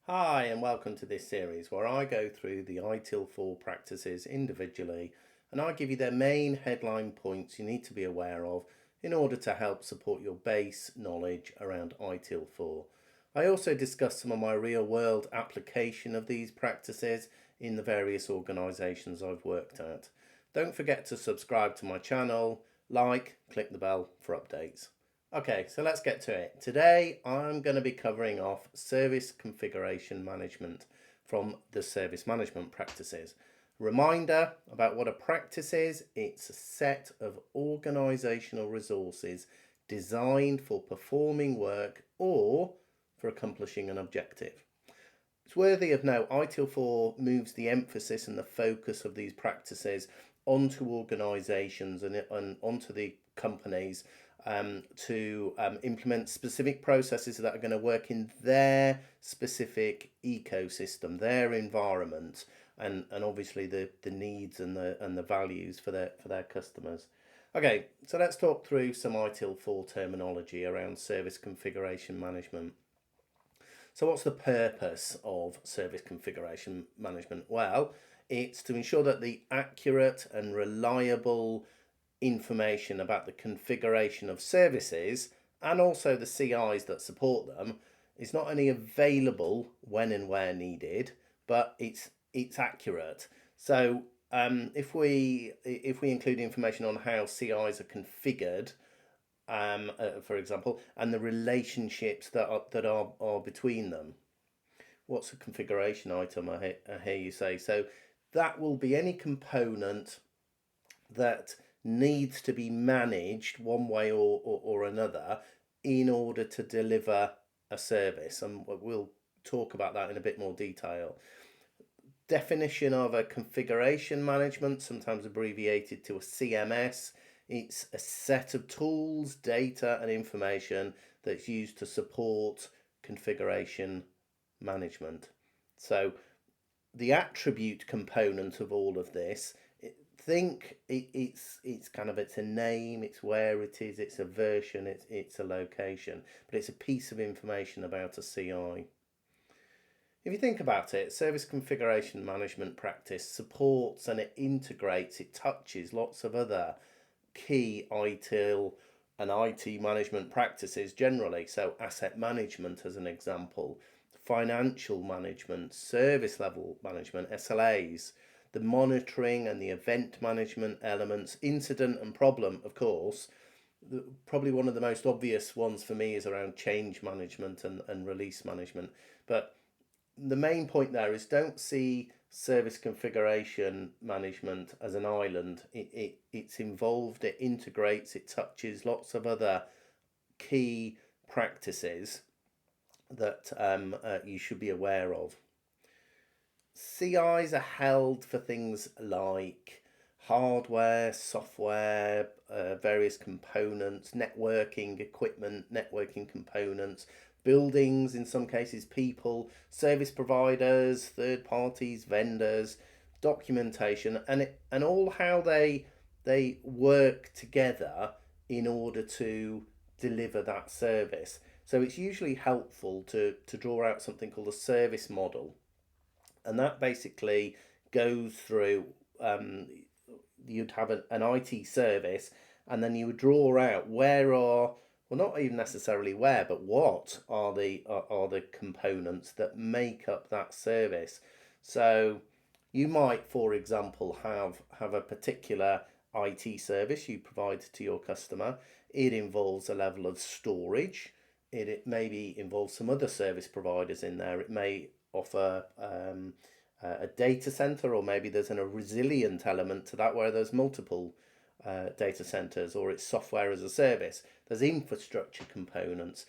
Hi, and welcome to this series where I go through the ITIL4 practices individually and I give you their main headline points you need to be aware of in order to help support your base knowledge around ITIL4. I also discuss some of my real world application of these practices in the various organisations I've worked at. Don't forget to subscribe to my channel, click the bell for updates. Okay, so let's get to it. Today I'm going to be covering off service configuration management from the service management practices. Reminder about what a practice is: it's a set of organisational resources designed for performing work or for accomplishing an objective. It's worthy of note, ITIL4 moves the emphasis and the focus of these practices onto organisations and onto the companies to implement specific processes that are going to work in their specific ecosystem, their environment, and obviously the needs and the values for their customers. Okay, so let's talk through some ITIL4 terminology around service configuration management. So what's the purpose of service configuration management? Well, it's to ensure that the accurate and reliable information about the configuration of services and also the CIs that support them is not only available when and where needed, but it's accurate. So if we include information on how CIs are configured, for example, and the relationships that are between them. What's a configuration item? I hear you say. So that will be any component that needs to be managed one way or another in order to deliver a service, and we'll talk about that in a bit more detail. Definition of a configuration management, sometimes abbreviated to a CMS. It's a set of tools, data, and information that's used to support configuration management. So the attribute component of all of this, it's a name, it's where it is, it's a version, it's a location, but it's a piece of information about a CI. If you think about it, service configuration management practice supports and it integrates, it touches lots of other key ITIL and IT management practices generally. So asset management as an example, financial management, service level management, SLAs, the monitoring and the event management elements, incident and problem, of course. Probably one of the most obvious ones for me is around change management and release management. But the main point there is, don't see service configuration management as an island. It's involved, it integrates, it touches lots of other key practices that you should be aware of. CIs are held for things like hardware, software, various components, networking equipment, networking components, buildings, in some cases people, service providers, third parties, vendors, documentation, and all how they work together in order to deliver that service. So it's usually helpful to draw out something called a service model, and that basically goes through. You'd have an IT service, and then you would draw out where are, well, not even necessarily where, but what are the components that make up that service. So you might, for example, have a particular IT service you provide to your customer. It involves a level of storage. It maybe involves some other service providers in there. It may offer a data center, or maybe there's a resilient element to that where there's multiple data centers, or it's software as a service. There's infrastructure components.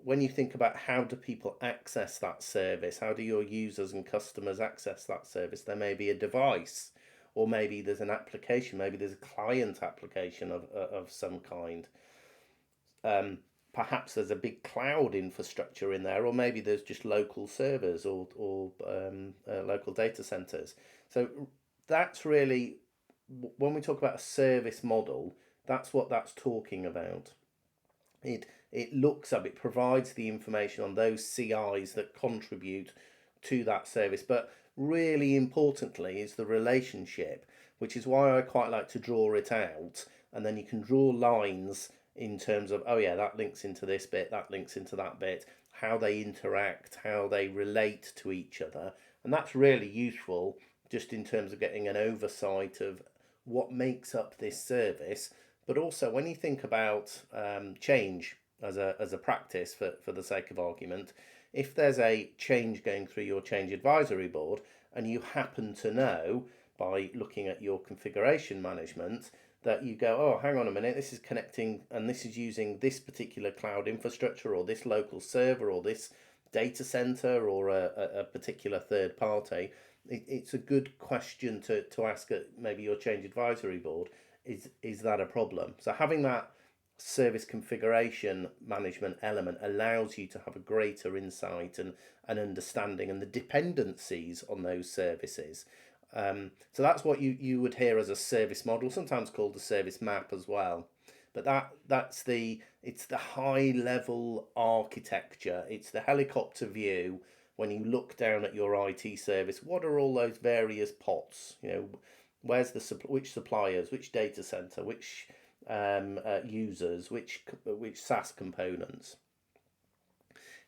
When you think about how do people access that service, how do your users and customers access that service, there may be a device, or maybe there's an application, maybe there's a client application of some kind. Perhaps there's a big cloud infrastructure in there, or maybe there's just local servers or local data centers. So that's really, when we talk about a service model, that's what that's talking about. It provides the information on those CIs that contribute to that service. But really importantly is the relationship, which is why I quite like to draw it out, and then you can draw lines in terms of, oh yeah, that links into this bit, that links into that bit, how they interact, how they relate to each other. And that's really useful just in terms of getting an oversight of what makes up this service. But also when you think about change as a practice, for the sake of argument, if there's a change going through your change advisory board and you happen to know by looking at your configuration management that you go, oh, hang on a minute, this is connecting and this is using this particular cloud infrastructure or this local server or this data center or a particular third party, it's a good question to ask at maybe your change advisory board. Is that a problem? So having that service configuration management element allows you to have a greater insight and understanding and the dependencies on those services. So that's what you would hear as a service model, sometimes called the service map as well. But it's the high level architecture. It's the helicopter view when you look down at your IT service. What are all those various pots? Where's which suppliers, which data center, which users, which SaaS components.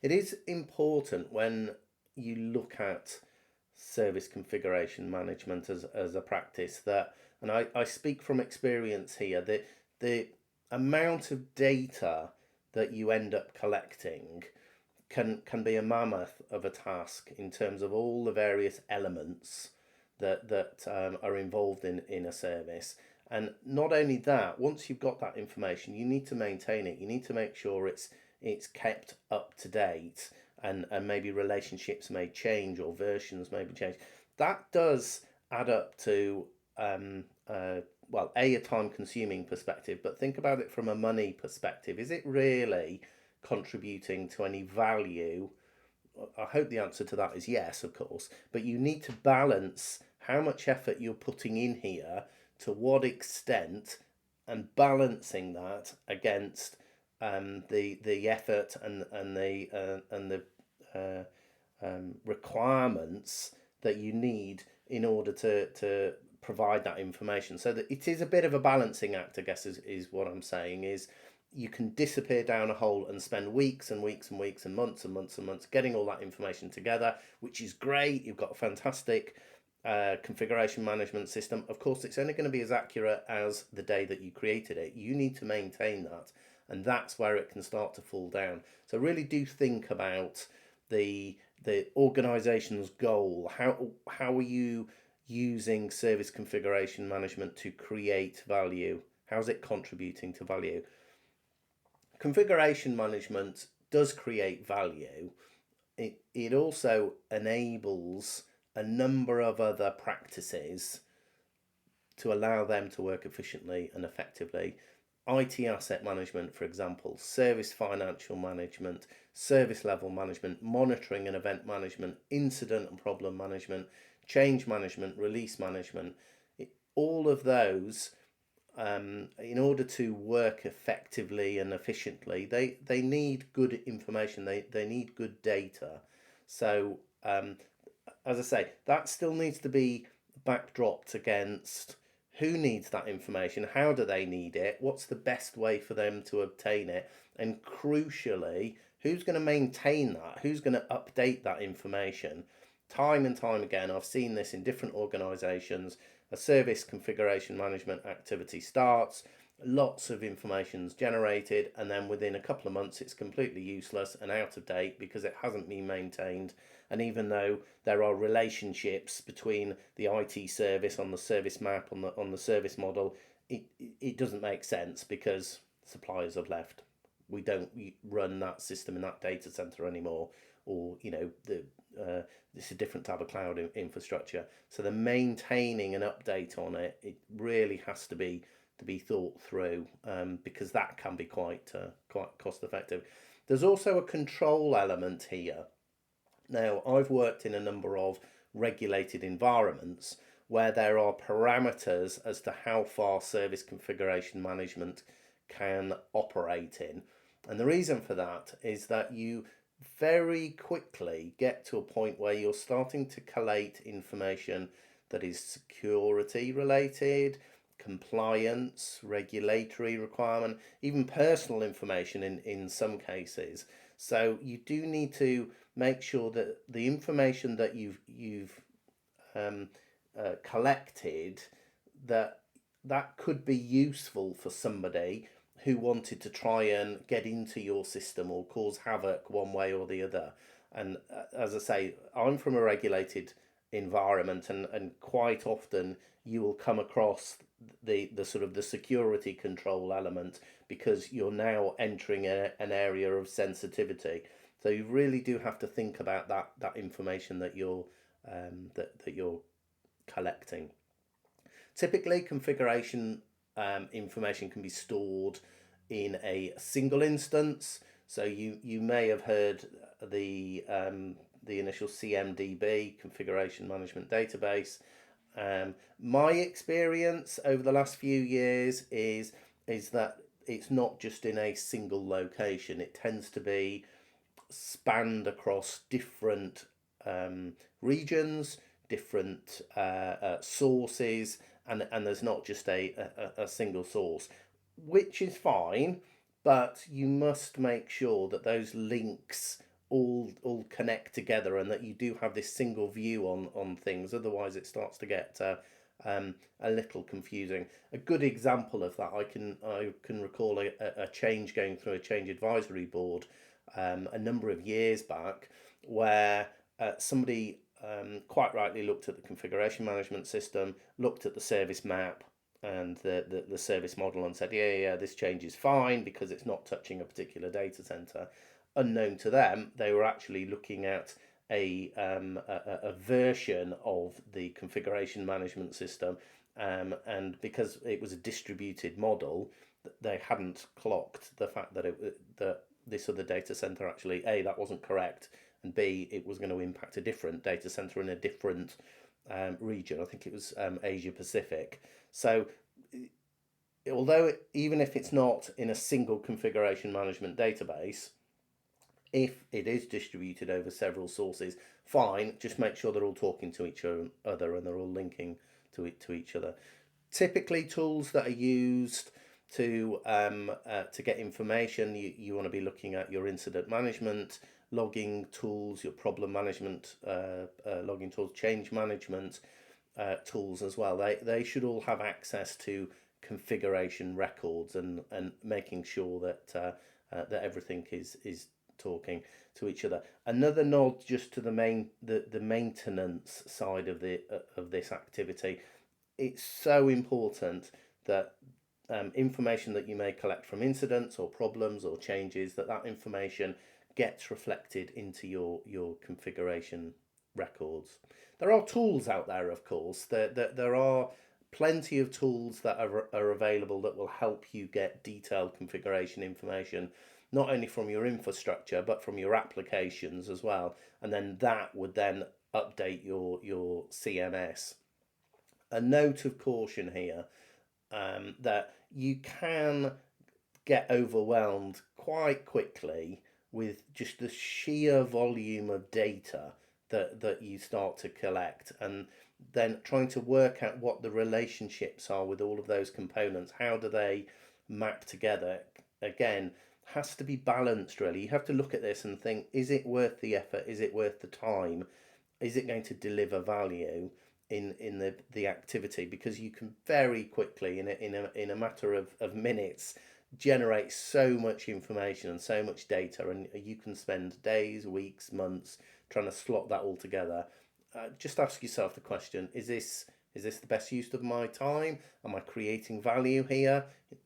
It is important when you look at service configuration management as a practice that, and I speak from experience here, that the amount of data that you end up collecting can be a mammoth of a task in terms of all the various elements that are involved in a service. And not only that, once you've got that information, you need to maintain it. You need to make sure it's kept up to date, and maybe relationships may change or versions may be changed. That does add up to well, a time consuming perspective, but think about it from a money perspective. Is it really contributing to any value? I hope the answer to that is yes, of course, but you need to balance how much effort you're putting in here, to what extent, and balancing that against the effort and the requirements that you need in order to provide that information. So that it is a bit of a balancing act, I guess, is what I'm saying. Is you can disappear down a hole and spend weeks and weeks and weeks and months and months and months getting all that information together, which is great. You've got a fantastic configuration management system. Of course, it's only going to be as accurate as the day that you created it. You need to maintain that, and that's where it can start to fall down. So really do think about the organization's goal. How are you using service configuration management to create value? How's it contributing to value? Configuration management does create value. It also enables a number of other practices to allow them to work efficiently and effectively. IT asset management, for example, service financial management, service level management, monitoring and event management, incident and problem management, change management, release management. All of those, in order to work effectively and efficiently, they need good information, they need good data. So as I say, that still needs to be backdropped against who needs that information, how do they need it, what's the best way for them to obtain it, and crucially, who's going to maintain that, who's going to update that information. Time and time again, I've seen this in different organisations. A service configuration management activity starts, lots of information's generated, and then within a couple of months it's completely useless and out of date because it hasn't been maintained. And even though there are relationships between the IT service on the service map, on the service model, it doesn't make sense because suppliers have left. We don't run that system in that data center anymore, or this is a different type of cloud infrastructure. So the maintaining an update on it really has to be thought through, because that can be quite cost effective. There's also a control element here. Now, I've worked in a number of regulated environments where there are parameters as to how far service configuration management can operate in. And the reason for that is that you very quickly get to a point where you're starting to collate information that is security related, compliance, regulatory requirement, even personal information in some cases. So you do need to make sure that the information that you've um, collected, that that could be useful for somebody who wanted to try and get into your system or cause havoc one way or the other. And as I say, I'm from a regulated environment, and quite often you will come across the sort of the security control element because you're now entering an area of sensitivity. So you really do have to think about that information that that you're collecting. Typically, configuration information can be stored in a single instance. So you may have heard the initial CMDB, Configuration Management Database. My experience over the last few years is that it's not just in a single location. It tends to be spanned across different regions, different sources, and there's not just a single source, which is fine, but you must make sure that those links all connect together and that you do have this single view on things. Otherwise, it starts to get a little confusing. A good example of that, I can recall a change going through a change advisory board a number of years back, where somebody quite rightly looked at the configuration management system, looked at the service map and the service model, and said, yeah, this change is fine because it's not touching a particular data center. Unknown to them, they were actually looking at a version of the configuration management system, and because it was a distributed model, they hadn't clocked the fact that this other data center actually, A, that wasn't correct, and B, it was going to impact a different data center in a different region. I think it was Asia Pacific. So although even if it's not in a single configuration management database, if it is distributed over several sources, fine, just make sure they're all talking to each other and they're all linking to each other. Typically, tools that are used to get information, you want to be looking at your incident management logging tools, your problem management logging tools, change management tools as well. They should all have access to configuration records, and making sure that everything is talking to each other. Another nod just to the maintenance side of this activity. It's so important that information that you may collect from incidents or problems or changes, that information gets reflected into your configuration records. There are tools out there, of course. There are plenty of tools that are available that will help you get detailed configuration information, not only from your infrastructure but from your applications as well, and then that would then update your CMS. A note of caution here, that you can get overwhelmed quite quickly with just the sheer volume of data that you start to collect, and then trying to work out what the relationships are with all of those components. How do they map together? Again, has to be balanced, really. You have to look at this and think, is it worth the effort? Is it worth the time? Is it going to deliver value in the activity? Because you can very quickly, in a matter of minutes, generate so much information and so much data, and you can spend days, weeks, months trying to slot that all together. Just ask yourself the question: is this the best use of my time? Am I creating value here?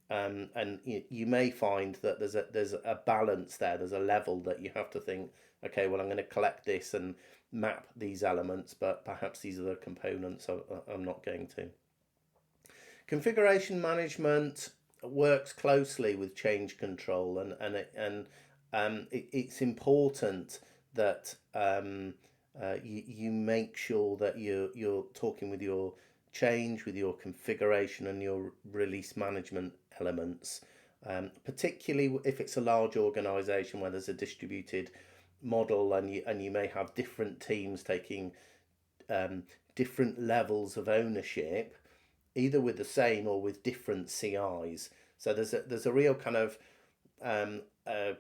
And you may find that there's a balance there. There's a level that you have to think, okay, well, I'm going to collect this and map these elements, but perhaps these are the components I'm not going to. Configuration management works closely with change control, and it's important that you make sure that you're talking with your change, with your configuration and your release management elements, particularly if it's a large organisation where there's a distributed model, and you may have different teams taking different levels of ownership, either with the same or with different CIs. So there's a real kind of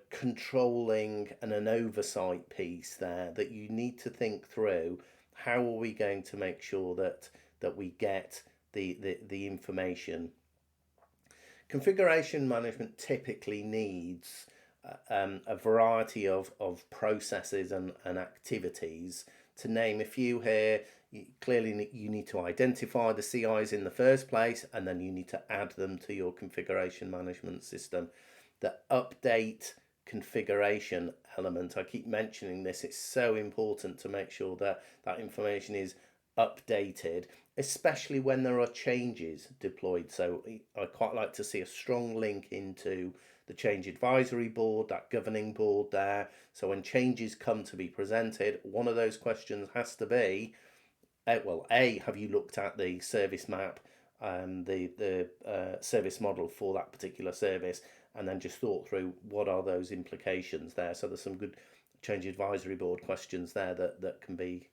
controlling and an oversight piece there that you need to think through. How are we going to make sure that we get the information? Configuration management typically needs a variety of processes and activities. To name a few here, clearly you need to identify the CIs in the first place, and then you need to add them to your configuration management system. The update configuration element, I keep mentioning this, it's so important to make sure that that information is updated, especially when there are changes deployed. So I quite like to see a strong link into the change advisory board, that governing board there. So when changes come to be presented, one of those questions has to be, well, A, have you looked at the service map and the service model for that particular service, and then just thought through what are those implications there. So there's some good change advisory board questions there that can be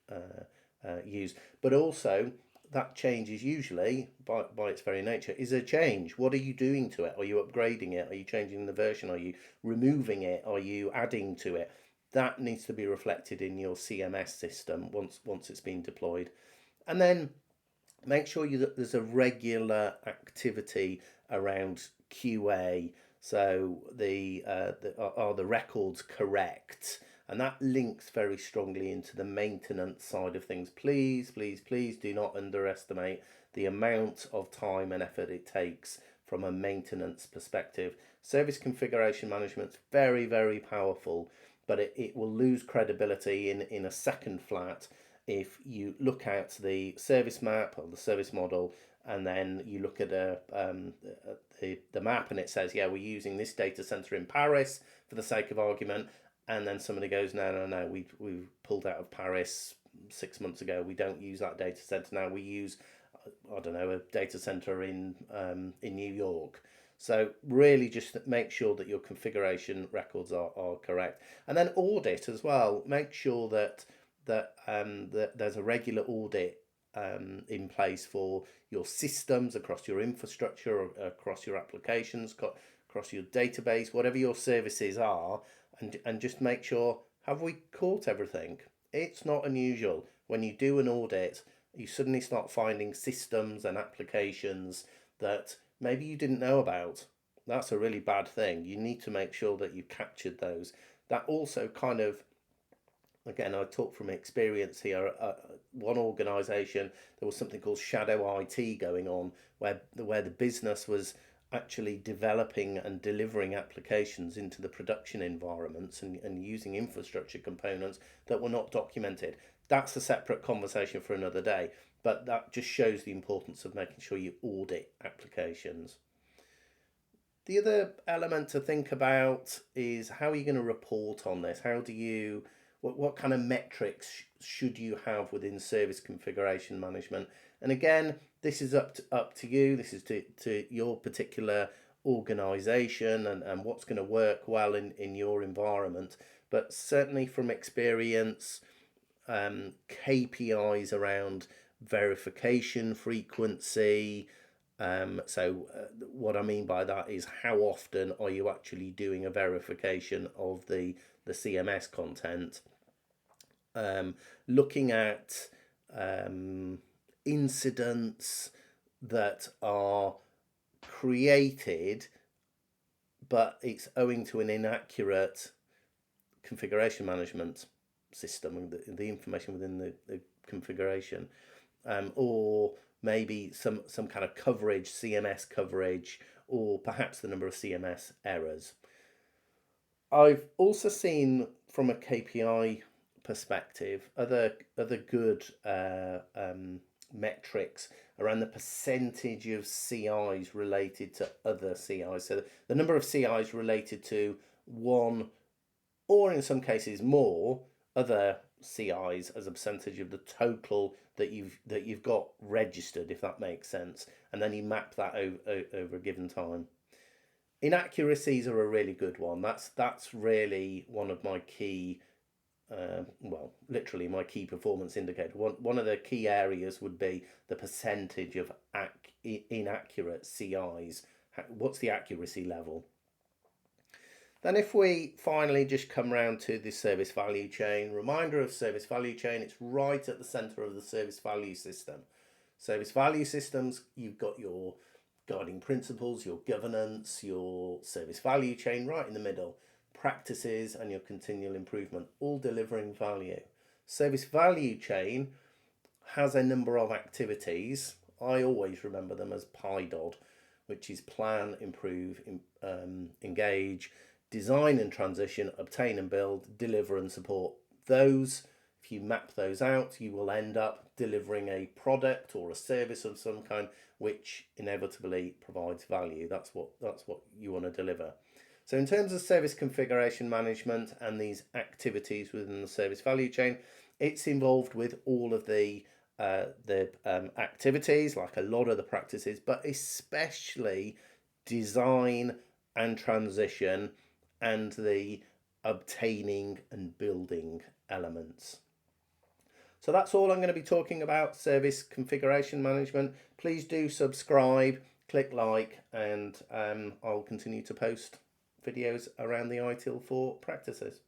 used. But also, that change is usually, by its very nature, is a change. What are you doing to it? Are you upgrading it? Are you changing the version? Are you removing it? Are you adding to it? That needs to be reflected in your CMS system once it's been deployed. And then make sure that there's a regular activity around QA. So are the records correct? And that links very strongly into the maintenance side of things. Please do not underestimate the amount of time and effort it takes from a maintenance perspective. Service configuration management is very, very powerful, but it will lose credibility in a second flat if you look at the service map or the service model, and then you look at the map and it says, yeah, we're using this data center in Paris for the sake of argument, and then somebody goes, no, we've pulled out of Paris 6 months ago. We don't use that data center now. We use, I don't know, a data center in New York. So really just make sure that your configuration records are correct. And then audit as well. Make sure that there's a regular audit in place for your systems, across your infrastructure, or across your applications, across your database, whatever your services are, and just make sure, have we caught everything? It's not unusual when you do an audit, you suddenly start finding systems and applications that maybe you didn't know about. That's a really bad thing. You need to make sure that you captured those. That also kind of, again, I talk from experience here. One organisation, there was something called shadow IT going on, where the business was actually developing and delivering applications into the production environments and using infrastructure components that were not documented. That's a separate conversation for another day, but that just shows the importance of making sure you audit applications. The other element to think about is, how are you going to report on this? What kind of metrics should you have within service configuration management? And again, this is up to you. This is to your particular organization and what's going to work well in your environment. But certainly from experience, KPIs around verification frequency. What I mean by that is, how often are you actually doing a verification of the CMS content? Looking at incidents that are created, but it's owing to an inaccurate configuration management system, the information within the configuration, or maybe some kind of coverage, CMS coverage, or perhaps the number of CMS errors. I've also seen, from a KPI perspective, other good metrics around the percentage of CIs related to other CIs. So the number of CIs related to one, or in some cases more, other CIs as a percentage of the total that you've got registered, if that makes sense, and then you map that over a given time. Inaccuracies are a really good one. That's really one of my key, well, literally my key performance indicator. One of the key areas would be the percentage of inaccurate CIs. What's the accuracy level? Then if we finally just come around to the service value chain, reminder of service value chain, it's right at the center of the service value system. Service value systems, you've got your guiding principles, your governance, your service value chain right in the middle, practices and your continual improvement, all delivering value. Service value chain has a number of activities. I always remember them as PIDOD, which is plan, improve, engage, design and transition, obtain and build, deliver and support. Those, if you map those out, you will end up delivering a product or a service of some kind which inevitably provides value. That's what you want to deliver. So in terms of service configuration management and these activities within the service value chain, it's involved with all of the activities, like a lot of the practices, but especially design and transition and the obtaining and building elements. So that's all I'm going to be talking about, service configuration management. Please do subscribe, click like, and I'll continue to post videos around the ITIL4 practices.